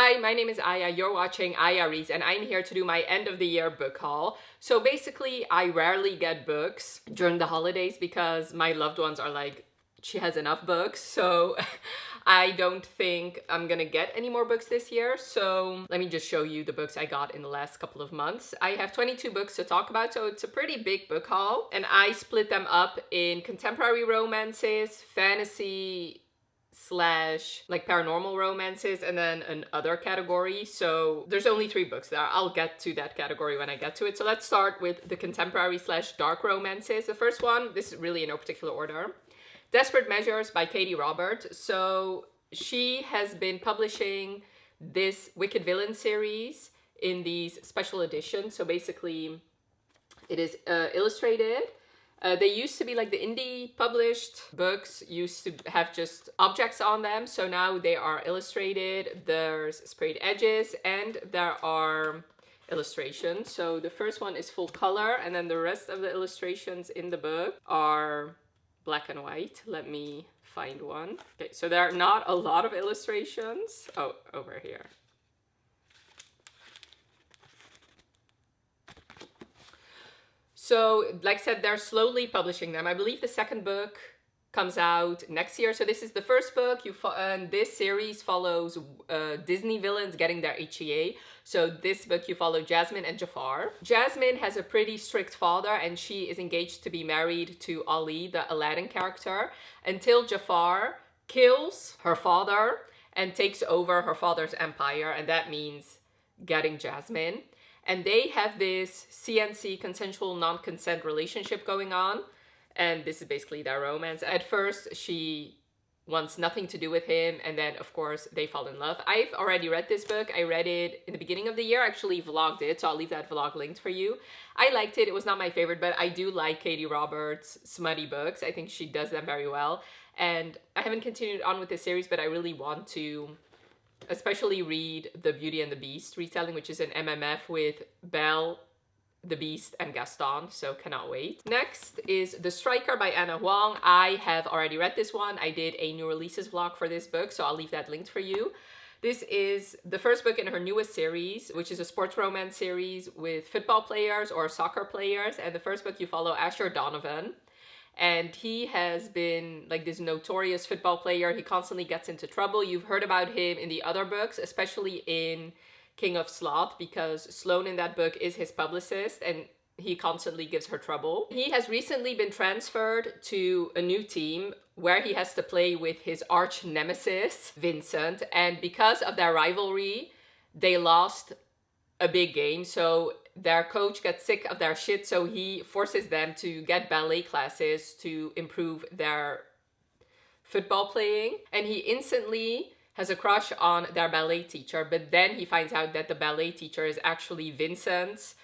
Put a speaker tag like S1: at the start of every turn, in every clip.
S1: Hi, my name is Aya, you're watching Aya Reads, and I'm here to do my end of the year book haul. So basically, I rarely get books during the holidays because my loved ones are like, she has enough books, so I don't think I'm gonna get any more books this year. So let me just show you the books I got in the last couple of months. I have 22 books to talk about, so it's a pretty big book haul, and I split them up in contemporary romances, fantasy, slash like paranormal romances, and then another category. So there's only 3 books there. I'll get to that category when I get to it. So let's start with the contemporary slash dark romances. The first one, this is really in no particular order, Desperate Measures by Katie Robert. So she has been publishing this Wicked Villain series in these special editions. So basically it is illustrated. They used to be like the indie published books used to have just objects on them. So now they are illustrated. There's sprayed edges and there are illustrations. So the first one is full color, and then the rest of the illustrations in the book are black and white. Let me find one. Okay, so there are not a lot of illustrations. Oh, over here. So, like I said, they're slowly publishing them. I believe the second book comes out next year. So this is the first book. And this series follows Disney villains getting their HEA. So this book you follow Jasmine and Jafar. Jasmine has a pretty strict father, and she is engaged to be married to Ali, the Aladdin character, until Jafar kills her father and takes over her father's empire, and that means getting Jasmine. And they have this CNC, consensual non-consent relationship going on. And this is basically their romance. At first, she wants nothing to do with him. And then, of course, they fall in love. I've already read this book. I read it in the beginning of the year. I actually vlogged it, so I'll leave that vlog linked for you. I liked it. It was not my favorite, but I do like Katie Roberts' smutty books. I think she does them very well. And I haven't continued on with this series, but I really want to especially read the Beauty and the Beast retelling, which is an MMF with Belle, the Beast, and Gaston, so cannot wait. Next is The Striker by Anna Huang. I have already read this one. I did a new releases vlog for this book, so I'll leave that linked for you. This is the first book in her newest series, which is a sports romance series with football players or soccer players, and the first book you follow Asher Donovan. And he has been like this notorious football player. He constantly gets into trouble. You've heard about him in the other books, especially in King of Sloth, because Sloane in that book is his publicist and he constantly gives her trouble. He has recently been transferred to a new team where he has to play with his arch nemesis, Vincent. And because of their rivalry, they lost a big game. So their coach gets sick of their shit, so he forces them to get ballet classes to improve their football playing. And he instantly has a crush on their ballet teacher, but then he finds out that the ballet teacher is actually Vincent's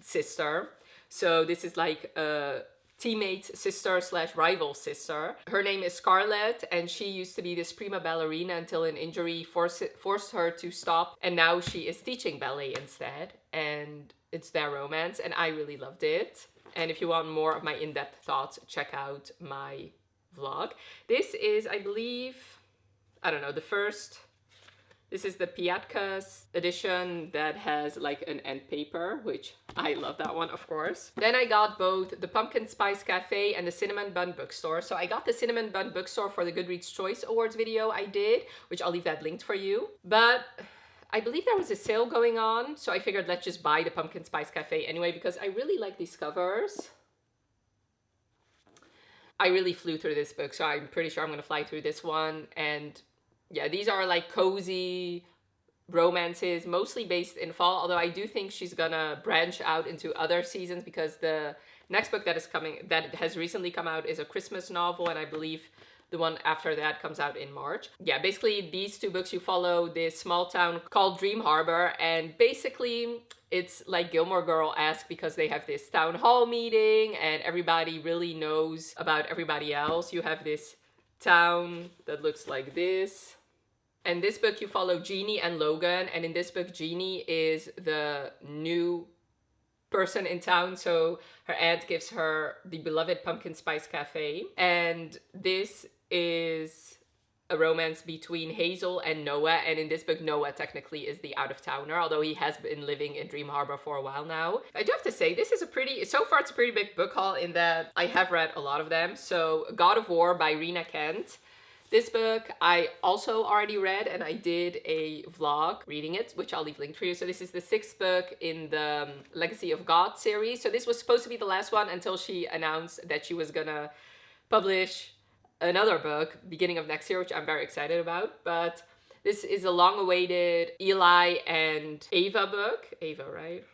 S1: sister. So this is like a teammate's sister slash rival sister. Her name is Scarlett, and she used to be this prima ballerina until an injury forced her to stop, and now she is teaching ballet instead. And it's their romance, and I really loved it. And if you want more of my in-depth thoughts, check out my vlog. This is, I believe, I don't know, this is the Piatka's edition that has like an end paper, which I love that one, of course. Then I got both the Pumpkin Spice Cafe and the Cinnamon Bun Bookstore. So I got the Cinnamon Bun Bookstore for the Goodreads Choice Awards video I did, which I'll leave that linked for you. But I believe there was a sale going on, so I figured let's just buy the Pumpkin Spice Cafe anyway, because I really like these covers. I really flew through this book, so I'm pretty sure I'm gonna fly through this one. And yeah, these are like cozy romances, mostly based in fall, although I do think she's gonna branch out into other seasons, because the next book that has recently come out is a Christmas novel, and I believe the one after that comes out in March. Yeah, basically these 2 books you follow this small town called Dream Harbor, and basically it's like Gilmore Girl-esque because they have this town hall meeting and everybody really knows about everybody else. You have this town that looks like this. And this book you follow Jeannie and Logan, and in this book Jeannie is the new person in town, so her aunt gives her the beloved Pumpkin Spice Cafe. And this is a romance between Hazel and Noah, and in this book Noah technically is the out-of-towner, although he has been living in Dream Harbor for a while now. I do have to say, this is so far it's a pretty big book haul in that I have read a lot of them. So God of War by Rena Kent. This book I also already read, and I did a vlog reading it, which I'll leave linked for you. So this is the 6th book in the Legacy of God series. So this was supposed to be the last one until she announced that she was gonna publish another book beginning of next year, which I'm very excited about. But this is a long-awaited Eli and Ava book. Ava, right?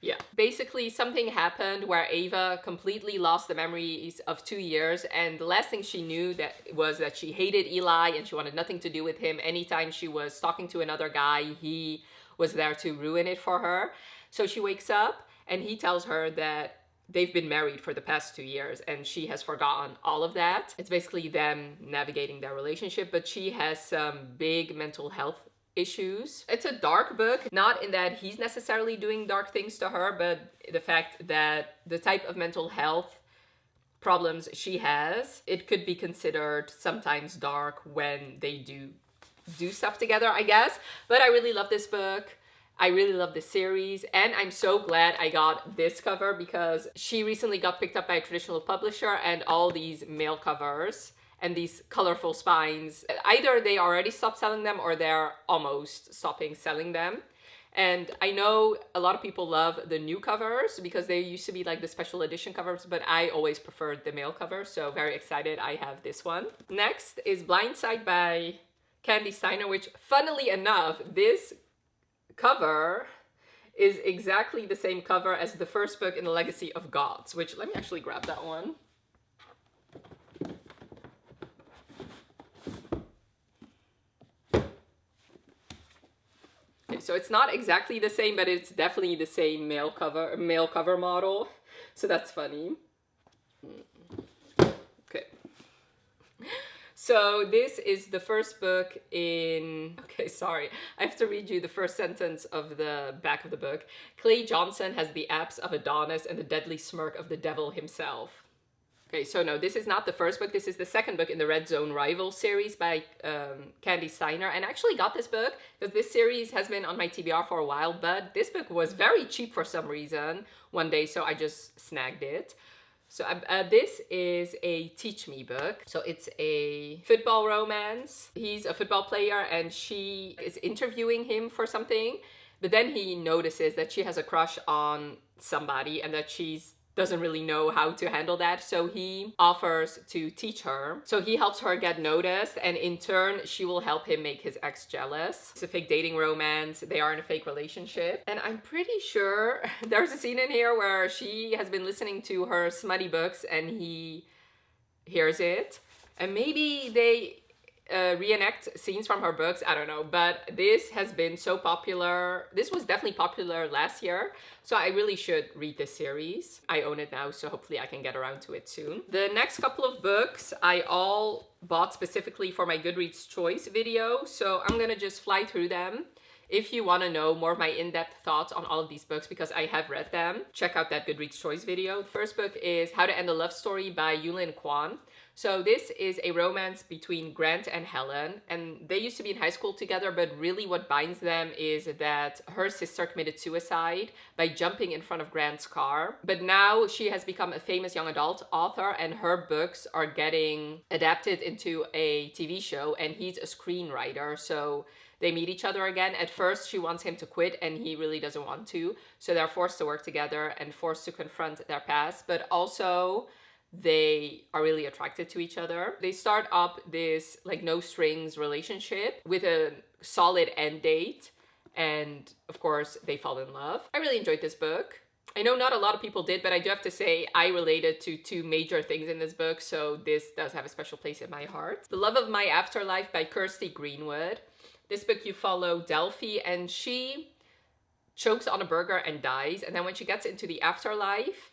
S1: Yeah. Basically, something happened where Ava completely lost the memories of 2 years, and the last thing she knew was that she hated Eli and she wanted nothing to do with him. Anytime she was talking to another guy, he was there to ruin it for her. So she wakes up and he tells her that they've been married for the past 2 years and she has forgotten all of that. It's basically them navigating their relationship, but she has some big mental health issues. It's a dark book, not in that he's necessarily doing dark things to her, but the fact that the type of mental health problems she has, it could be considered sometimes dark when they do stuff together, I guess. But I really love this book. I really love the series, and I'm so glad I got this cover because she recently got picked up by a traditional publisher, and all these male covers and these colorful spines, either they already stopped selling them or they're almost stopping selling them. And I know a lot of people love the new covers because they used to be like the special edition covers, but I always preferred the male cover, so very excited I have this one. Next is Blindside by Candy Steiner, which funnily enough, this cover is exactly the same cover as the first book in the Legacy of Gods, which, let me actually grab that one. So it's not exactly the same, but it's definitely the same male cover model. So that's funny. Okay. So this is the first book in... Okay, sorry. I have to read you the first sentence of the back of the book. Clay Johnson has the abs of Adonis and the deadly smirk of the devil himself. Okay, so no, this is not the first book. This is the second book in the Red Zone Rival series by Candy Steiner. And I actually got this book because this series has been on my TBR for a while, but this book was very cheap for some reason one day, so I just snagged it. So this is a Teach Me book. So it's a football romance. He's a football player and she is interviewing him for something, but then he notices that she has a crush on somebody and that she's doesn't really know how to handle that, so he offers to teach her. So he helps her get noticed, and in turn she will help him make his ex jealous. It's a fake dating romance. They are in a fake relationship, and I'm pretty sure there's a scene in here where she has been listening to her smutty books and he hears it, and maybe they reenact scenes from her books, I don't know, but this has been so popular. This was definitely popular last year, so I really should read this series. I own it now, so hopefully I can get around to it soon. The next couple of books I all bought specifically for my Goodreads choice video, so I'm gonna just fly through them. If you want to know more of my in-depth thoughts on all of these books, because I have read them, check out that Goodreads choice video. The first book is How to End a Love Story by Yulin Kwan. So this is a romance between Grant and Helen, and they used to be in high school together, but really what binds them is that her sister committed suicide by jumping in front of Grant's car. But now she has become a famous young adult author, and her books are getting adapted into a TV show, and he's a screenwriter, so they meet each other again. At first, she wants him to quit, and he really doesn't want to, so they're forced to work together and forced to confront their past, but also they are really attracted to each other. They start up this like no strings relationship with a solid end date, and of course they fall in love. I really enjoyed this book. I know not a lot of people did, but I do have to say I related to two major things in this book, so this does have a special place in my heart. The Love of My Afterlife by Kirsty Greenwood. This book you follow Delphi, and she chokes on a burger and dies, and then when she gets into the afterlife,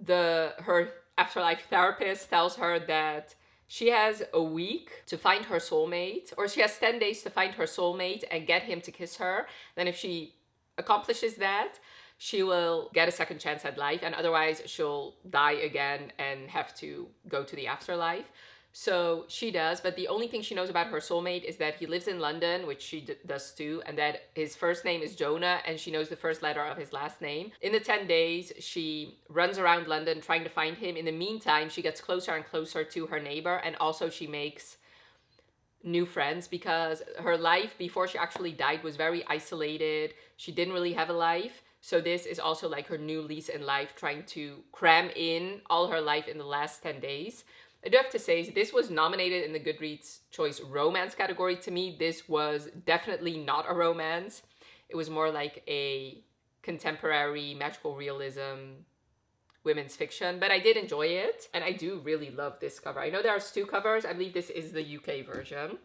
S1: her afterlife therapist tells her that she has a week to find her soulmate, or she has 10 days to find her soulmate and get him to kiss her. Then if she accomplishes that, she will get a second chance at life, and otherwise she'll die again and have to go to the afterlife. So she does, but the only thing she knows about her soulmate is that he lives in London, which she does too, and that his first name is Jonah, and she knows the first letter of his last name. In the 10 days, she runs around London trying to find him. In the meantime, she gets closer and closer to her neighbor, and also she makes new friends because her life before she actually died was very isolated. She didn't really have a life. So this is also like her new lease in life, trying to cram in all her life in the last 10 days. I do have to say, this was nominated in the Goodreads Choice Romance category. To me, this was definitely not a romance. It was more like a contemporary magical realism women's fiction, but I did enjoy it, and I do really love this cover. I know there's two covers. I believe this is the UK version.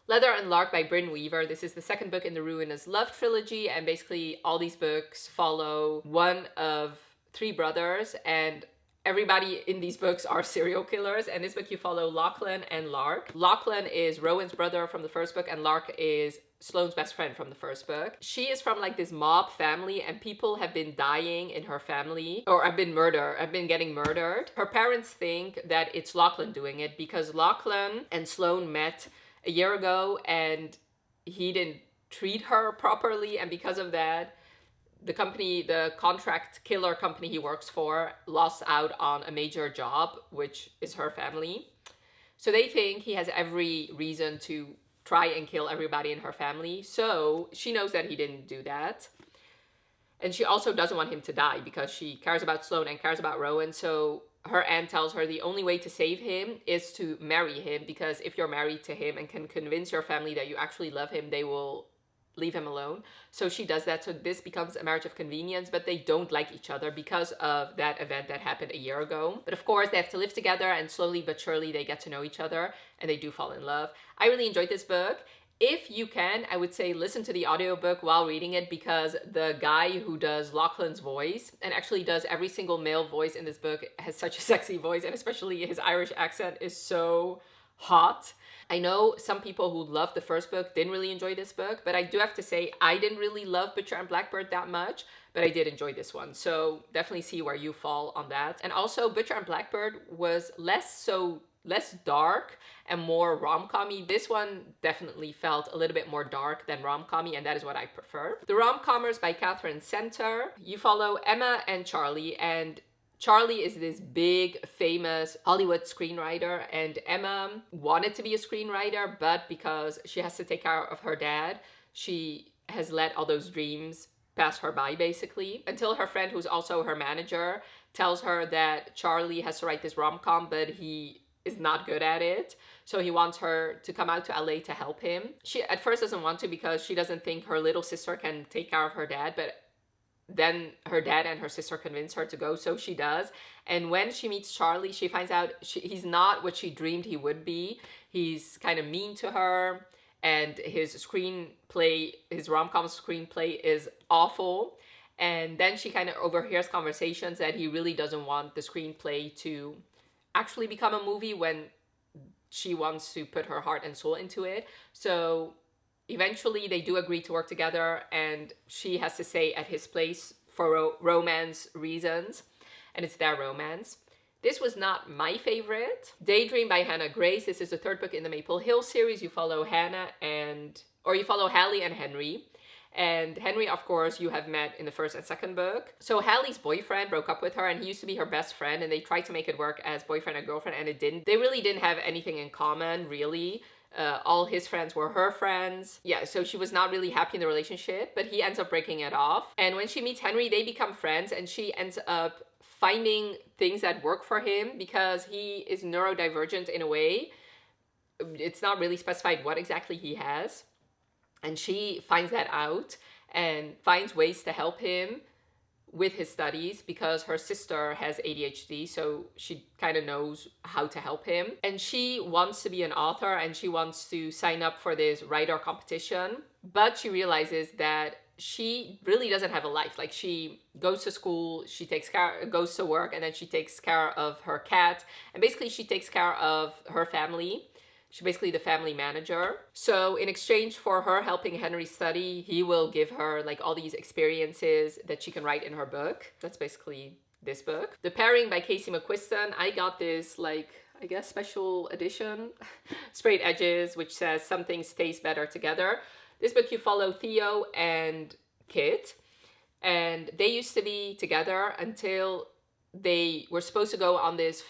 S1: Leather and Lark by Bryn Weaver. This is the second book in the Ruinous Love trilogy, and basically all these books follow one of three brothers, and everybody in these books are serial killers. And this book you follow Lachlan and Lark. Lachlan is Rowan's brother from the first book, and Lark is Sloane's best friend from the first book. She is from like this mob family, and people have been dying in her family, or have been getting murdered. Her parents think that it's Lachlan doing it because Lachlan and Sloane met a year ago and he didn't treat her properly, and because of that, the contract killer company he works for lost out on a major job, which is her family. So they think he has every reason to try and kill everybody in her family. So she knows that he didn't do that. And she also doesn't want him to die because she cares about Sloane and cares about Rowan. So her aunt tells her the only way to save him is to marry him, because if you're married to him and can convince your family that you actually love him, they will leave him alone. So she does that. So this becomes a marriage of convenience, but they don't like each other because of that event that happened a year ago. But of course, they have to live together, and slowly but surely they get to know each other and they do fall in love. I really enjoyed this book. If you can, I would say listen to the audiobook while reading it, because the guy who does Lachlan's voice and actually does every single male voice in this book has such a sexy voice, and especially his Irish accent is so hot. I know some people who loved the first book didn't really enjoy this book, but I do have to say I didn't really love Butcher and Blackbird that much, but I did enjoy this one. So definitely see where you fall on that. And also Butcher and Blackbird was less dark and more rom-com-y. This one definitely felt a little bit more dark than rom-com-y, and that is what I prefer. The Rom-Commers by Catherine Center. You follow Emma and Charlie, and Charlie is this big, famous Hollywood screenwriter, and Emma wanted to be a screenwriter, but because she has to take care of her dad, she has let all those dreams pass her by, basically, until her friend, who's also her manager, tells her that Charlie has to write this rom-com, but he is not good at it. So he wants her to come out to LA to help him. She at first doesn't want to because she doesn't think her little sister can take care of her dad, but then her dad and her sister convince her to go, so she does. And when she meets Charlie, she finds out he's not what she dreamed he would be. He's kind of mean to her, and his screenplay, his rom-com screenplay is awful. And then she kind of overhears conversations that he really doesn't want the screenplay to actually become a movie when she wants to put her heart and soul into it. So eventually they do agree to work together, and she has to stay at his place for romance reasons, and it's their romance. This was not my favorite. Daydream by Hannah Grace. This is the third book in the Maple Hill series. You follow you follow Hallie and Henry. And Henry, of course, you have met in the first and second book. So Hallie's boyfriend broke up with her, and he used to be her best friend, and they tried to make it work as boyfriend and girlfriend, and it didn't. They really didn't have anything in common, really. All his friends were her friends. Yeah, so she was not really happy in the relationship, but he ends up breaking it off. And when she meets Henry, they become friends, and she ends up finding things that work for him because he is neurodivergent in a way. It's not really specified what exactly he has. And she finds that out and finds ways to help him with his studies because her sister has ADHD, so she kind of knows how to help him. And she wants to be an author, and she wants to sign up for this writer competition, but she realizes that she really doesn't have a life. Like, she goes to school, goes to work, and then she takes care of her cat, and basically she takes care of her family. She's basically the family manager. So in exchange for her helping Henry study, he will give her like all these experiences that she can write in her book. That's basically this book. The Pairing by Casey McQuiston. I got this like, I guess, special edition. Sprayed Edges, which says some things taste better together. This book you follow Theo and Kit, and they used to be together until they were supposed to go on this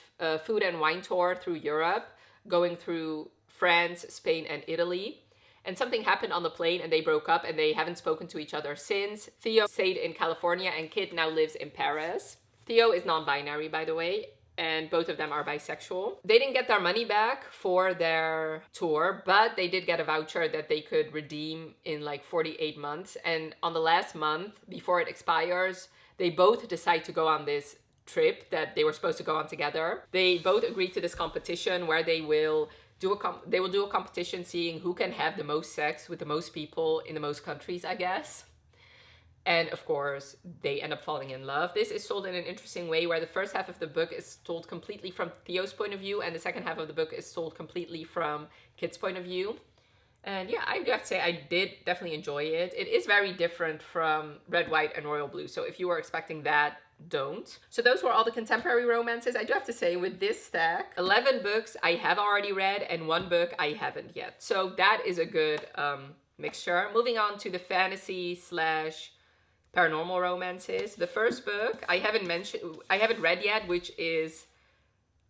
S1: food and wine tour through Europe, going through France, Spain, and Italy. And something happened on the plane and they broke up and they haven't spoken to each other since. Theo stayed in California and Kit now lives in Paris. Theo is non-binary, by the way, and both of them are bisexual. They didn't get their money back for their tour, but they did get a voucher that they could redeem in like 48 months. And on the last month, before it expires, they both decide to go on this trip that they were supposed to go on together. They both agreed to this competition where they will do a competition seeing who can have the most sex with the most people in the most countries, I guess. And of course, they end up falling in love. This is told in an interesting way where the first half of the book is told completely from Theo's point of view and the second half of the book is told completely from Kit's point of view. And yeah, I do have to say I did definitely enjoy it. It is very different from Red, White, and Royal Blue. So if you were expecting that, don't. So those were all the contemporary romances. I do have to say with this stack, 11 books I have already read and 1 book I haven't yet. So that is a good mixture. Moving on to the fantasy slash paranormal romances. The first book I haven't read yet, which is,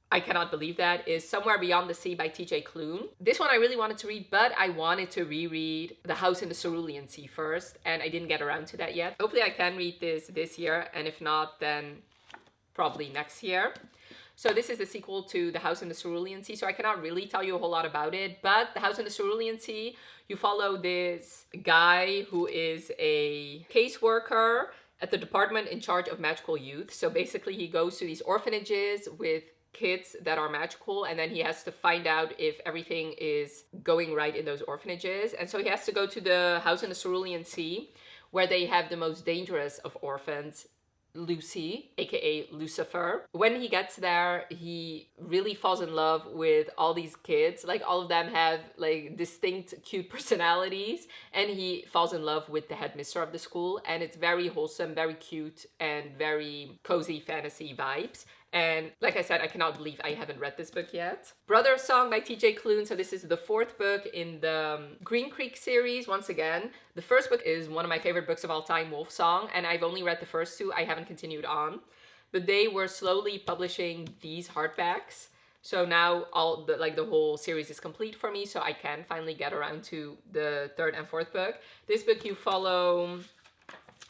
S1: I cannot believe that, is Somewhere Beyond the Sea by T.J. Klune. This one I really wanted to read, but I wanted to reread The House in the Cerulean Sea first, and I didn't get around to that yet. Hopefully I can read this year, and if not, then probably next year. So this is the sequel to The House in the Cerulean Sea, so I cannot really tell you a whole lot about it, but The House in the Cerulean Sea, you follow this guy who is a caseworker at the department in charge of magical youth. So basically he goes to these orphanages with kids that are magical, and then he has to find out if everything is going right in those orphanages. And so he has to go to the House in the Cerulean Sea, where they have the most dangerous of orphans, Lucy, aka Lucifer. When he gets there, he really falls in love with all these kids. Like, all of them have like distinct cute personalities, and he falls in love with the headmistress of the school, and it's very wholesome, very cute, and very cozy fantasy vibes. And like I said, I cannot believe I haven't read this book yet. Brother Song by T.J. Klune. So this is the 4th book in the Green Creek series. Once again, the first book is one of my favorite books of all time, Wolf Song, and I've only read the first 2. I haven't continued on. But they were slowly publishing these hardbacks. So now the whole series is complete for me, so I can finally get around to the 3rd and 4th book. This book you follow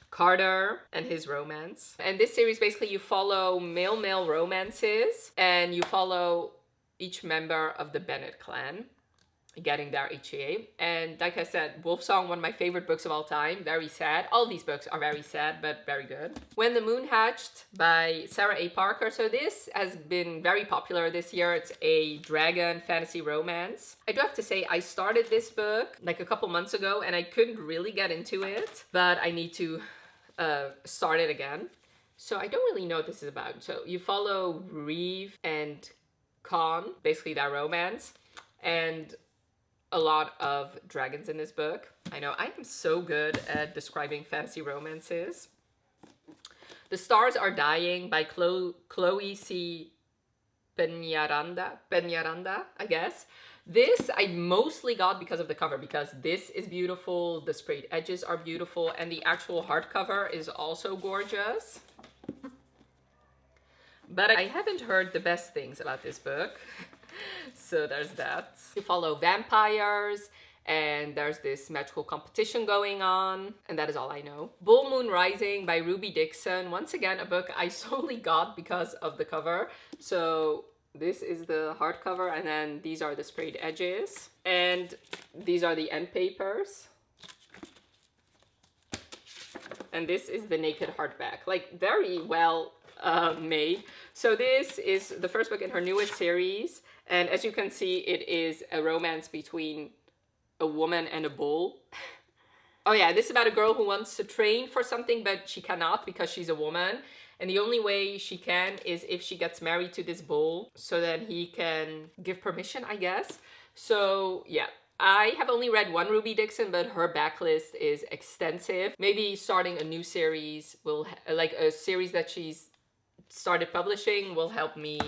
S1: Carter and his romance. And this series, basically you follow male romances, and you follow each member of the Bennett clan getting their HCA. And like I said, Wolf Song, one of my favorite books of all time. Very sad. All these books are very sad, but very good. When the Moon Hatched by Sarah A. Parker. So this has been very popular this year. It's a dragon fantasy romance. I do have to say, I started this book like a couple months ago and I couldn't really get into it, but I need to start it again. So I don't really know what this is about. So you follow Reeve and Khan, basically their romance, and a lot of dragons in this book. I know, I am so good at describing fantasy romances. The Stars Are Dying by Chloe C. Peñaranda, I guess. This I mostly got because of the cover, because this is beautiful, the sprayed edges are beautiful, and the actual hardcover is also gorgeous. But I haven't heard the best things about this book. So there's that. You follow vampires, and there's this magical competition going on, and that is all I know. Bull Moon Rising by Ruby Dixon. Once again, a book I solely got because of the cover. So this is the hardcover, and then these are the sprayed edges, and these are the end papers. And this is the naked hardback. Like, very well made. So this is the first book in her newest series, and as you can see, it is a romance between a woman and a bull. Oh yeah, this is about a girl who wants to train for something, but she cannot because she's a woman. And the only way she can is if she gets married to this bull, so that he can give permission, I guess. So yeah, I have only read one Ruby Dixon, but her backlist is extensive. Maybe starting a new series will, like a series that she's started publishing, will help me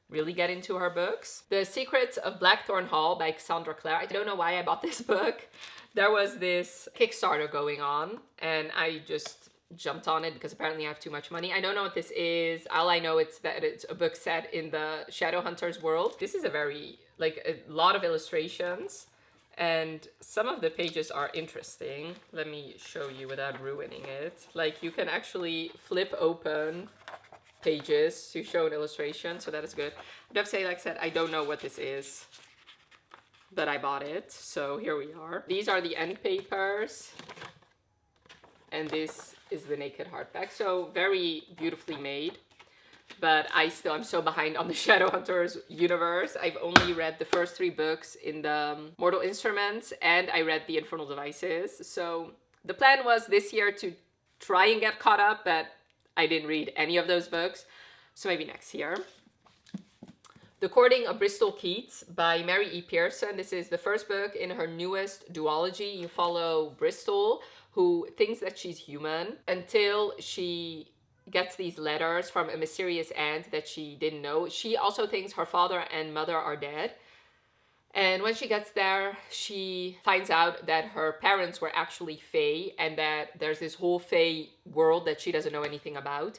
S1: really get into her books. The Secrets of Blackthorn Hall by Cassandra Clare. I don't know why I bought this book. There was this Kickstarter going on and I just jumped on it because apparently I have too much money. I don't know what this is. All I know is that it's a book set in the Shadowhunters world. This is a very, like, a lot of illustrations and some of the pages are interesting. Let me show you without ruining it. Like, you can actually flip open pages to show an illustration, so that is good. I have to say, like I said, I don't know what this is, but I bought it, so here we are. These are the end papers, and this is the naked hardback. So very beautifully made, but I'm so behind on the Shadowhunters universe. I've only read the first 3 books in the Mortal Instruments, and I read the Infernal Devices. So the plan was this year to try and get caught up, but I didn't read any of those books, so maybe next year. The Courting of Bristol Keats by Mary E. Pearson. This is the first book in her newest duology. You follow Bristol, who thinks that she's human until she gets these letters from a mysterious aunt that she didn't know. She also thinks her father and mother are dead. And when she gets there, she finds out that her parents were actually Fae and that there's this whole Fae world that she doesn't know anything about.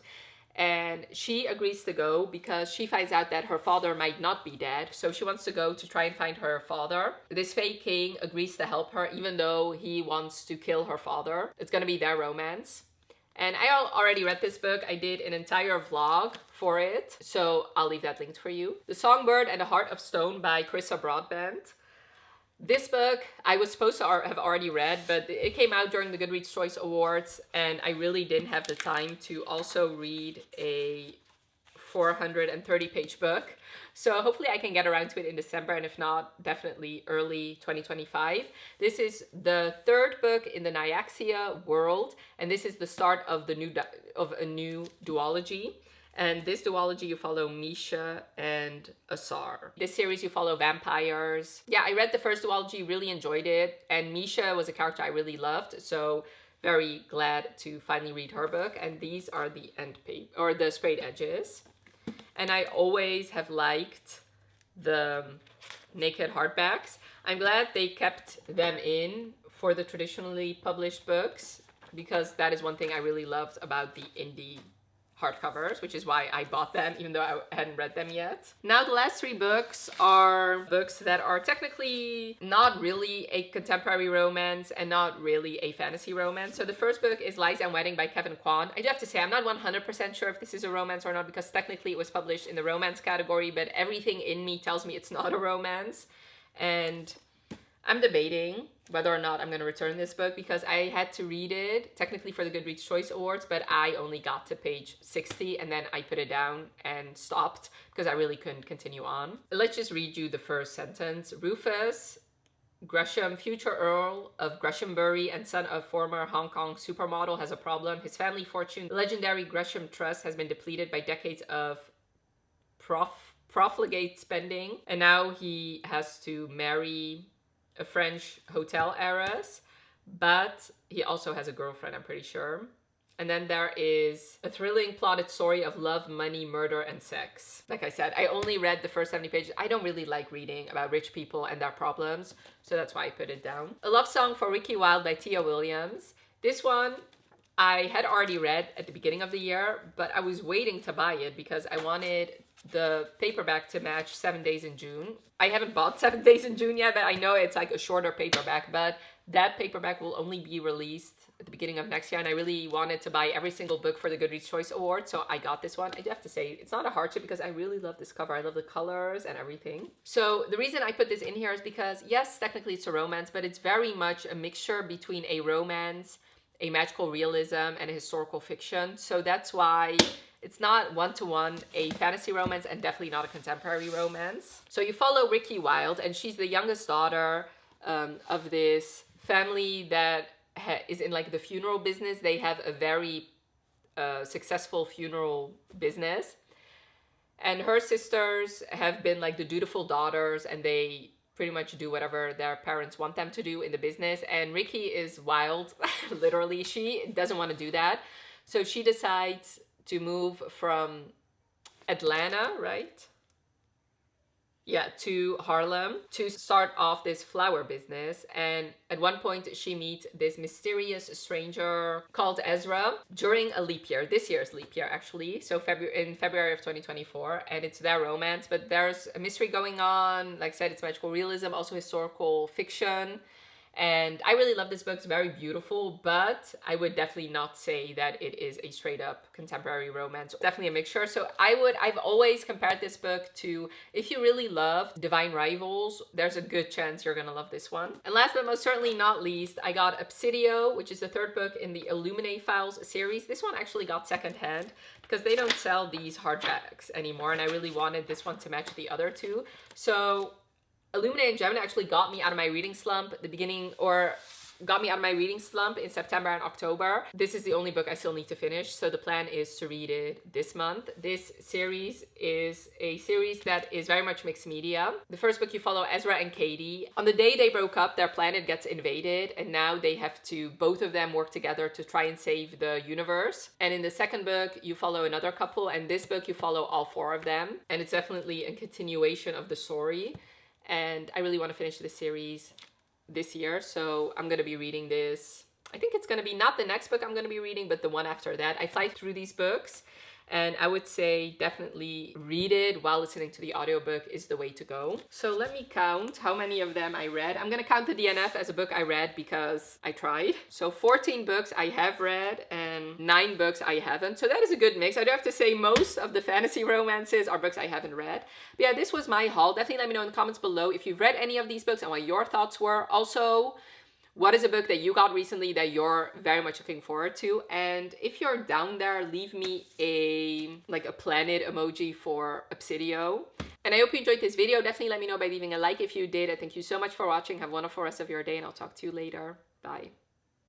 S1: And she agrees to go because she finds out that her father might not be dead. So she wants to go to try and find her father. This Fae king agrees to help her even though he wants to kill her father. It's going to be their romance. And I already read this book. I did an entire vlog for it, so I'll leave that linked for you. The Songbird and the Heart of Stone by Carissa Broadbent. This book I was supposed to have already read, but it came out during the Goodreads Choice Awards, and I really didn't have the time to also read a 430-page book. So hopefully I can get around to it in December, and if not, definitely early 2025. This is the 3rd book in the Nyaxia world, and this is the start of a new duology. And this duology, you follow Misha and Asar. This series, you follow vampires. Yeah, I read the first duology, really enjoyed it, and Misha was a character I really loved, so very glad to finally read her book. And these are the end page, or the sprayed edges. And I always have liked the naked hardbacks. I'm glad they kept them in for the traditionally published books because that is one thing I really loved about the indie hardcovers, which is why I bought them even though I hadn't read them yet. Now the last 3 books are books that are technically not really a contemporary romance and not really a fantasy romance. So the first book is Lies and Wedding by Kevin Kwan. I do have to say I'm not 100% sure if this is a romance or not because technically it was published in the romance category, but everything in me tells me it's not a romance. And I'm debating whether or not I'm going to return this book because I had to read it technically for the Goodreads Choice Awards, but I only got to page 60 and then I put it down and stopped because I really couldn't continue on. Let's just read you the first sentence. Rufus Gresham, future Earl of Greshambury and son of former Hong Kong supermodel, has a problem. His family fortune, the legendary Gresham Trust, has been depleted by decades of profligate spending, and now he has to marry a French hotel heiress, but he also has a girlfriend, I'm pretty sure. And then there is a thrilling plotted story of love, money, murder, and sex. Like I said, I only read the first 70 pages. I don't really like reading about rich people and their problems, so that's why I put it down. A Love Song for Ricky Wilde by Tia Williams. This one I had already read at the beginning of the year, but I was waiting to buy it because I wanted the paperback to match 7 Days in June. I haven't bought 7 Days in June yet, but I know it's like a shorter paperback, but that paperback will only be released at the beginning of next year, and I really wanted to buy every single book for the Goodreads Choice Award, so I got this one. I do have to say, it's not a hardship because I really love this cover. I love the colors and everything. So the reason I put this in here is because, yes, technically it's a romance, but it's very much a mixture between a romance, a magical realism, and a historical fiction. So that's why it's not one-to-one a fantasy romance and definitely not a contemporary romance. So you follow Ricky Wilde, and she's the youngest daughter of this family that is in like the funeral business. They have a very successful funeral business. And her sisters have been like the dutiful daughters, and they pretty much do whatever their parents want them to do in the business. And Ricky is wild, literally. She doesn't want to do that. So she decides to move from Atlanta, right? to Harlem to start off this flower business. And at one point, she meets this mysterious stranger called Ezra during a leap year. This year's leap year, actually. So in February of 2024. And it's their romance. But there's a mystery going on. Like I said, it's magical realism, also historical fiction. And I really love this book. It's very beautiful, but I would definitely not say that it is a straight up contemporary romance. Definitely a mixture. So I've always compared this book to, if you really love Divine Rivals, there's a good chance you're gonna love this one. And last but most certainly not least, I got Obsidio, which is the third book in the Illuminae Files series. This one actually got secondhand because they don't sell these hardbacks anymore, and I really wanted this one to match the other two. So Illuminae and Gemini actually got me out of my reading slump at the beginning, or got me out of my reading slump in September and October. This is the only book I still need to finish, so the plan is to read it this month. This series is a series that is very much mixed media. The first book, you follow Ezra and Katie. On the day they broke up, their planet gets invaded, and now they have to, both of them, work together to try and save the universe. And in the second book, you follow another couple, and this book, you follow all four of them. And it's definitely a continuation of the story. And I really want to finish this series this year, so I'm going to be reading this. I think it's going to be not the next book I'm going to be reading, but the one after that. I fly through these books, and I would say definitely read it while listening to the audiobook is the way to go. So let me count how many of them I read. I'm going to count the DNF as a book I read because I tried. So 14 books I have read and 9 books I haven't. So that is a good mix. I do have to say most of the fantasy romances are books I haven't read. But yeah, this was my haul. Definitely let me know in the comments below if you've read any of these books and what your thoughts were. Also, what is a book that you got recently that you're very much looking forward to? And if you're down there, leave me a planet emoji for Obsidio. And I hope you enjoyed this video. Definitely let me know by leaving a like if you did. And thank you so much for watching. Have a wonderful rest of your day, and I'll talk to you later. Bye.